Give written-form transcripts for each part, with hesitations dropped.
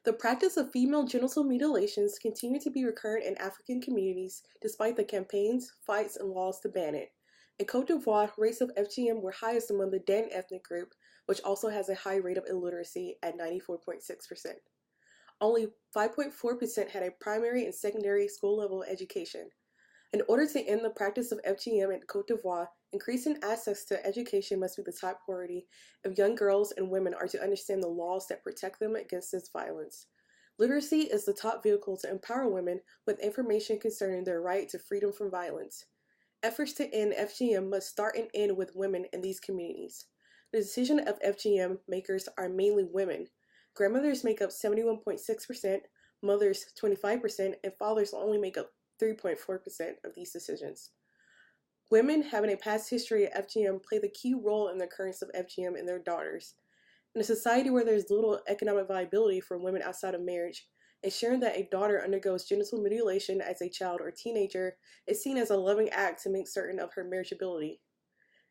The practice of female genital mutilations continued to be recurrent in African communities despite the campaigns, fights, and laws to ban it. In Cote d'Ivoire, rates of FGM were highest among the Den ethnic group, which also has a high rate of illiteracy at 94.6%. Only 5.4% had a primary and secondary school level education. In order to end the practice of FGM in Cote d'Ivoire, increasing access to education must be the top priority if young girls and women are to understand the laws that protect them against this violence. Literacy is the top vehicle to empower women with information concerning their right to freedom from violence. Efforts to end FGM must start and end with women in these communities. The decision of FGM makers are mainly women. Grandmothers make up 71.6%, mothers 25%, and fathers only make up 3.4% of these decisions. Women having a past history of FGM play the key role in the occurrence of FGM in their daughters. In a society where there is little economic viability for women outside of marriage, ensuring that a daughter undergoes genital mutilation as a child or teenager is seen as a loving act to make certain of her marriageability.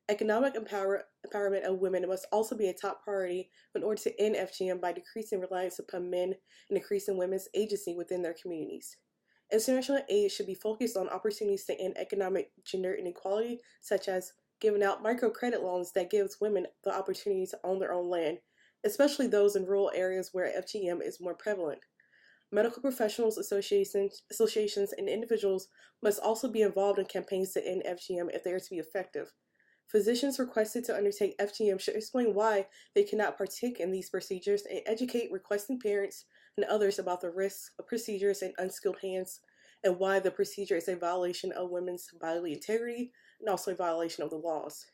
Economic empowerment of women must also be a top priority in order to end FGM by decreasing reliance upon men and increasing women's agency within their communities. International aid should be focused on opportunities to end economic gender inequality, such as giving out microcredit loans that gives women the opportunity to own their own land, especially those in rural areas where FGM is more prevalent. Medical professionals associations, and individuals must also be involved in campaigns to end FGM if they are to be effective. Physicians requested to undertake FGM should explain why they cannot partake in these procedures and educate requesting parents and others about the risks of procedures in unskilled hands and why the procedure is a violation of women's bodily integrity and also a violation of the laws.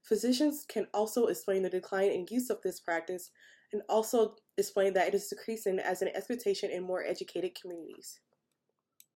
Physicians can also explain the decline in use of this practice and also explain that it is decreasing as an expectation in more educated communities.